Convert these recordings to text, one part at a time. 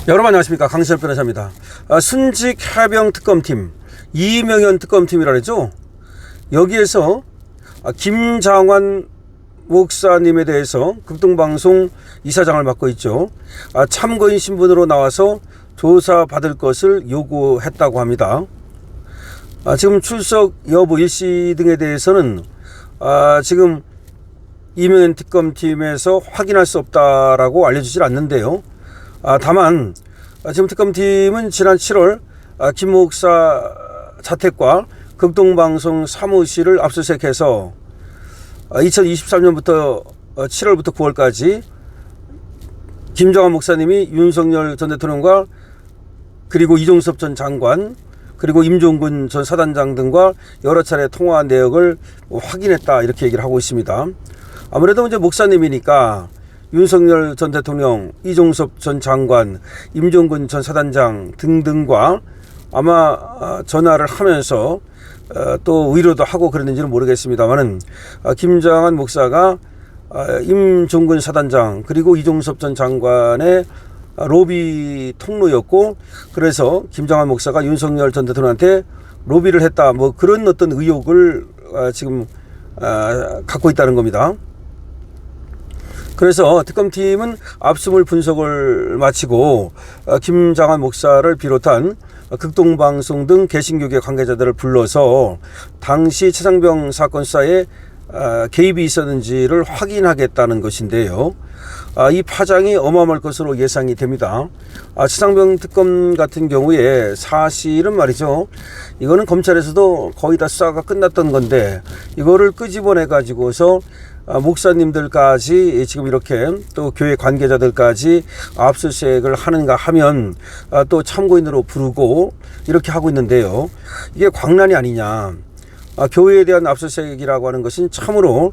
여러분 안녕하십니까, 강신엽 변호사입니다. 순직 해병 특검팀 이명현 특검팀이라 그러죠. 여기에서 김장환 목사님에 대해서 극동방송 이사장을 맡고 있죠. 참고인 신분으로 나와서 조사받을 것을 요구했다고 합니다. 지금 출석 여부 일시 등에 대해서는 지금 이명현 특검팀에서 확인할 수 없다라고 알려주질 않는데요. 다만 지금 특검팀은 지난 7월 김 목사 자택과 극동방송 사무실을 압수수색해서 2023년부터 7월부터 9월까지 김장환 목사님이 윤석열 전 대통령과 그리고 이종섭 전 장관 그리고 임종근 전 사단장 등과 여러 차례 통화한 내역을 확인했다, 이렇게 얘기를 하고 있습니다. 아무래도 이제 목사님이니까 윤석열 전 대통령, 이종섭 전 장관, 임종근 전 사단장 등등과 아마 전화를 하면서 또 의료도 하고 그랬는지는 모르겠습니다만은 김장환 목사가 임종근 사단장 그리고 이종섭 전 장관의 로비 통로였고, 그래서 김장환 목사가 윤석열 전 대통령한테 로비를 했다, 뭐 그런 어떤 의혹을 지금 갖고 있다는 겁니다. 그래서 특검팀은 압수물 분석을 마치고 김장환 목사를 비롯한 극동방송 등 개신교계 관계자들을 불러서 당시 최상병 사건 수사에 개입이 있었는지를 확인하겠다는 것인데요. 이 파장이 어마어마할 것으로 예상이 됩니다. 최상병 특검 같은 경우에 사실은 말이죠, 이거는 검찰에서도 거의 다 수사가 끝났던 건데 이거를 끄집어내 가지고서 목사님들까지 지금 이렇게 또 교회 관계자들까지 압수수색을 하는가 하면 또 참고인으로 부르고 이렇게 하고 있는데요. 이게 광란이 아니냐. 교회에 대한 압수수색이라고 하는 것은 참으로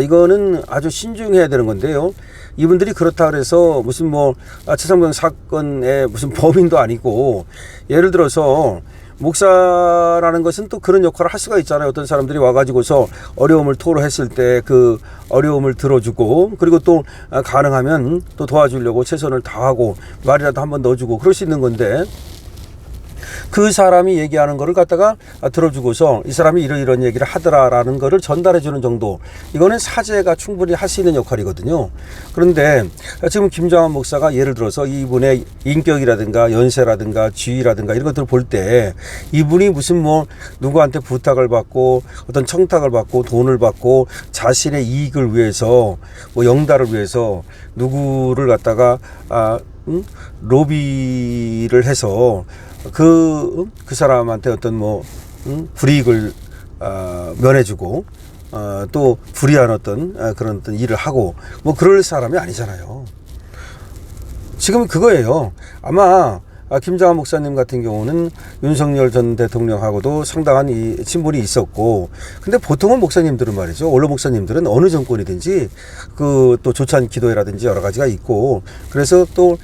이거는 아주 신중해야 되는 건데요. 이분들이 그렇다 그래서 무슨 최상병 사건의 무슨 범인도 아니고, 예를 들어서 목사라는 것은 또 그런 역할을 할 수가 있잖아요. 어떤 사람들이 와가지고서 어려움을 토로했을 때 그 어려움을 들어주고, 그리고 또 가능하면 또 도와주려고 최선을 다하고 말이라도 한번 넣어주고 그럴 수 있는 건데, 그 사람이 얘기하는 거를 갖다가 들어주고서 이 사람이 이런 얘기를 하더라라는 거를 전달해 주는 정도, 이거는 사제가 충분히 할 수 있는 역할이거든요. 그런데 지금 김장환 목사가 예를 들어서 이분의 인격이라든가 연세라든가 지위라든가 이런 것들을 볼 때 이분이 무슨 누구한테 부탁을 받고 어떤 청탁을 받고 돈을 받고 자신의 이익을 위해서 영달을 위해서 누구를 갖다가 로비를 해서 그 사람한테 어떤 불이익을 면해주고 또 불이한 어떤 그런 어떤 일을 하고 그럴 사람이 아니잖아요. 지금 그거예요. 아마 김장환 목사님 같은 경우는 윤석열 전 대통령하고도 상당한 이 친분이 있었고, 근데 보통은 목사님들은 말이죠, 원로 목사님들은 어느 정권이든지 또 조찬 기도회라든지 여러 가지가 있고, 그래서 또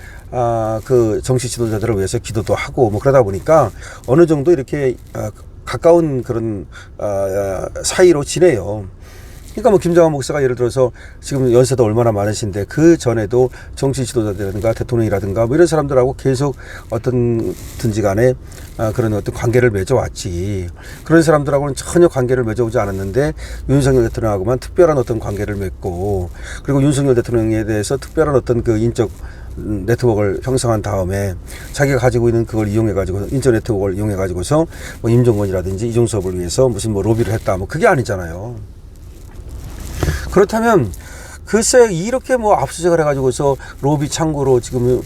그 정치 지도자들을 위해서 기도도 하고 그러다 보니까 어느 정도 이렇게 가까운 그런 사이로 지내요. 그러니까 김장환 목사가 예를 들어서 지금 연세도 얼마나 많으신데 그 전에도 정치 지도자들이라든가 대통령이라든가 이런 사람들하고 계속 어떤든지 간에 그런 어떤 관계를 맺어왔지. 그런 사람들하고는 전혀 관계를 맺어오지 않았는데 윤석열 대통령하고만 특별한 어떤 관계를 맺고, 그리고 윤석열 대통령에 대해서 특별한 어떤 그 인적 네트워크를 형성한 다음에 자기가 가지고 있는 그걸 이용해가지고 인적 네트워크를 이용해가지고서 임종건이라든지 이종섭을 위해서 무슨 로비를 했다, 그게 아니잖아요. 그렇다면 글쎄 이렇게 압수수색을 해가지고서 로비 창구로 지금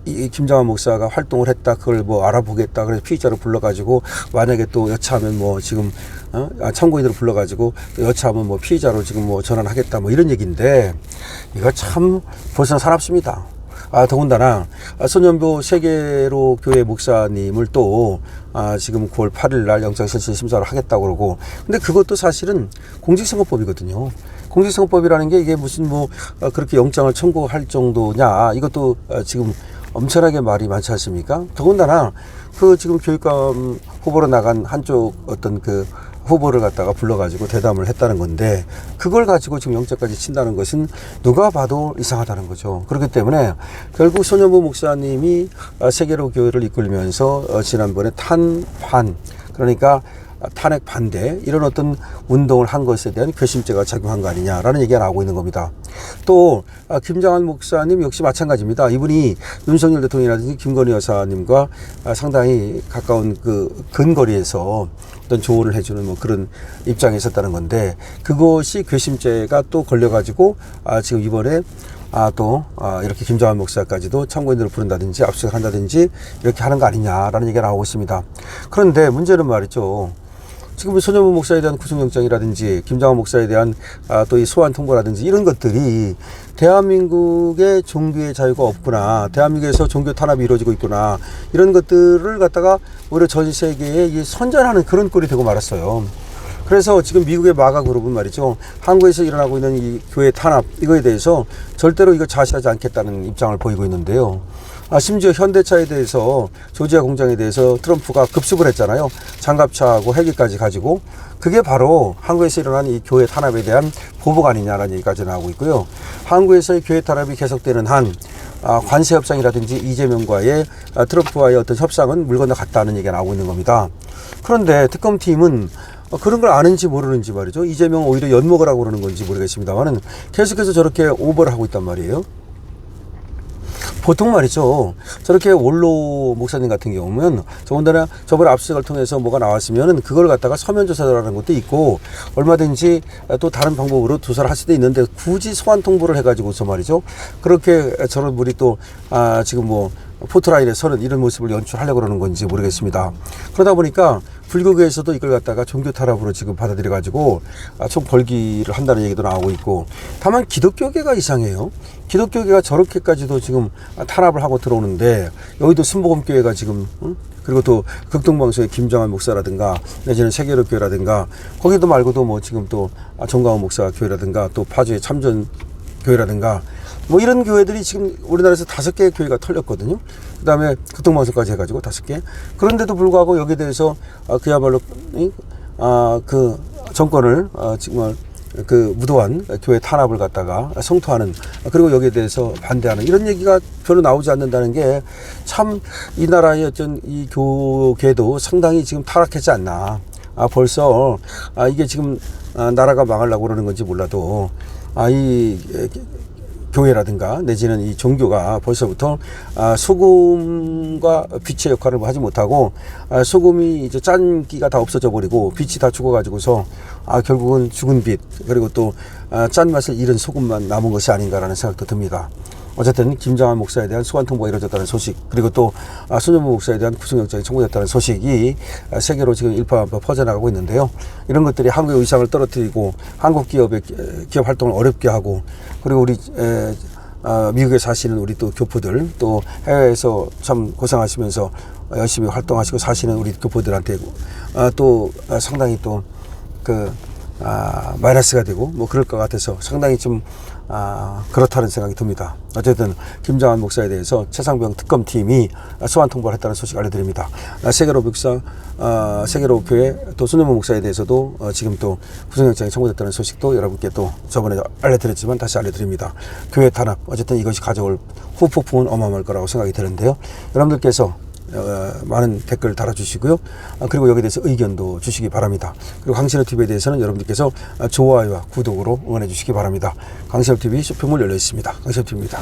이 김장환 목사가 활동을 했다, 그걸 알아보겠다, 그래서 피의자로 불러가지고 만약에 또 여차하면 지금 참고인으로 불러가지고 여차하면 피의자로 지금 전환하겠다, 이런 얘기인데, 이거 참 벌써 사납습니다. 더군다나 손연보 세계로 교회 목사님을 또 지금 9월 8일 날 영장실질 심사를 하겠다고 그러고, 근데 그것도 사실은 공직선거법이거든요. 공직선거법이라는 게 이게 무슨 그렇게 영장을 청구할 정도냐, 이것도 지금 엄청나게 말이 많지 않습니까? 더군다나 그 지금 교육감 후보로 나간 한쪽 어떤 그 후보를 갖다가 불러가지고 대담을 했다는 건데, 그걸 가지고 지금 영장까지 친다는 것은 누가 봐도 이상하다는 거죠. 그렇기 때문에 결국 손현보 목사님이 세계로 교회를 이끌면서 지난번에 탄반, 그러니까 탄핵 반대, 이런 어떤 운동을 한 것에 대한 괘씸죄가 작용한 거 아니냐라는 얘기가 나오고 있는 겁니다. 또 김장한 목사님 역시 마찬가지입니다. 이분이 윤석열 대통령이라든지 김건희 여사님과 상당히 가까운 그 근거리에서 어떤 조언을 해주는 뭐 그런 입장에 있었다는 건데, 그것이 괘씸죄가 또 걸려가지고 지금 이번에 이렇게 김장한 목사까지도 참고인들을 부른다든지 압수수색을 한다든지 이렇게 하는 거 아니냐라는 얘기가 나오고 있습니다. 그런데 문제는 말이죠. 지금 손현보 목사에 대한 구속영장이라든지 김장한 목사에 대한 또 이 소환 통보라든지 이런 것들이 대한민국의 종교의 자유가 없구나, 대한민국에서 종교 탄압이 이루어지고 있구나, 이런 것들을 갖다가 오히려 전 세계에 선전하는 그런 꼴이 되고 말았어요. 그래서 지금 미국의 마가 그룹은 말이죠, 한국에서 일어나고 있는 이 교회 탄압, 이거에 대해서 절대로 이거 자시하지 않겠다는 입장을 보이고 있는데요. 심지어 현대차에 대해서, 조지아 공장에 대해서 트럼프가 급습을 했잖아요. 장갑차하고 헬기까지 가지고. 그게 바로 한국에서 일어난 이 교회 탄압에 대한 보복 아니냐라는 얘기까지 나오고 있고요. 한국에서의 교회 탄압이 계속되는 한 관세 협상이라든지 이재명과의 트럼프와의 어떤 협상은 물 건너 갔다는 얘기가 나오고 있는 겁니다. 그런데 특검팀은 그런 걸 아는지 모르는지 말이죠, 이재명 오히려 엿먹으라고 그러는 건지 모르겠습니다만은 계속해서 저렇게 오버를 하고 있단 말이에요. 보통 말이죠, 저렇게 원로 목사님 같은 경우는 저번에 압수수색을 통해서 뭐가 나왔으면은 그걸 갖다가 서면 조사라는 것도 있고, 얼마든지 또 다른 방법으로 조사를 할 수도 있는데, 굳이 소환 통보를 해가지고서 말이죠, 그렇게 저런 분이 또 지금 뭐 포트라인에 서는 이런 모습을 연출하려고 그러는 건지 모르겠습니다. 그러다 보니까 불교계에서도 이걸 갖다가 종교 탄압으로 지금 받아들여 가지고 총 벌기를 한다는 얘기도 나오고 있고, 다만 기독교계가 이상해요. 기독교계가 저렇게까지도 지금 탄압을 하고 들어오는데, 여기도 순복음교회가 지금 그리고 또 극동방송의 김장한 목사라든가 내지는 세계로교회라든가, 거기도 말고도 뭐 지금 또 정강원 목사 교회라든가 또 파주의 참전 교회라든가 뭐 이런 교회들이 지금 우리나라에서 5개의 교회가 털렸거든요. 그 다음에 극동방송까지 해가지고 5개. 그런데도 불구하고 여기에 대해서 그야말로 그 정권을 정말 그 무도한 교회 탄압을 갖다가 성토하는, 그리고 여기에 대해서 반대하는 이런 얘기가 별로 나오지 않는다는 게 참 이 나라의 어떤 이 교계도 상당히 지금 타락하지 않나. 벌써 이게 지금 나라가 망하려고 그러는 건지 몰라도 이 교회라든가 내지는 이 종교가 벌써부터 소금과 빛의 역할을 하지 못하고, 소금이 이제 짠기가 다 없어져 버리고 빛이 다 죽어가지고서 결국은 죽은 빛, 그리고 또 짠맛을 잃은 소금만 남은 것이 아닌가라는 생각도 듭니다. 어쨌든 김장한 목사에 대한 소환 통보가 이루어졌다는 소식, 그리고 또 손현보 목사에 대한 구속영장이 청구됐다는 소식이 세계로 지금 일파만파 퍼져나가고 있는데요. 이런 것들이 한국의 위상을 떨어뜨리고 한국 기업의 기업 활동을 어렵게 하고, 그리고 우리 미국에 사시는 우리 또 교포들, 또 해외에서 참 고생하시면서 열심히 활동하시고 사시는 우리 교포들한테 또 상당히 또 마이너스가 되고 뭐 그럴 것 같아서 상당히 좀 그렇다는 생각이 듭니다. 어쨌든 김장한 목사에 대해서 최상병 특검팀이 소환 통보를 했다는 소식 알려드립니다. 세계로 목사, 세계로 교회 또 손현보 목사에 대해서도 지금 또 구속영장이 청구됐다는 소식도 여러분께 또 저번에 알려드렸지만 다시 알려드립니다. 교회 탄압, 어쨌든 이것이 가져올 후폭풍은 어마어마할 거라고 생각이 드는데요. 여러분들께서 많은 댓글 달아주시고요. 그리고 여기에 대해서 의견도 주시기 바랍니다. 그리고 강신호TV에 대해서는 여러분들께서 좋아요와 구독으로 응원해 주시기 바랍니다. 강신호TV 쇼핑몰 열려 있습니다. 강신호TV입니다.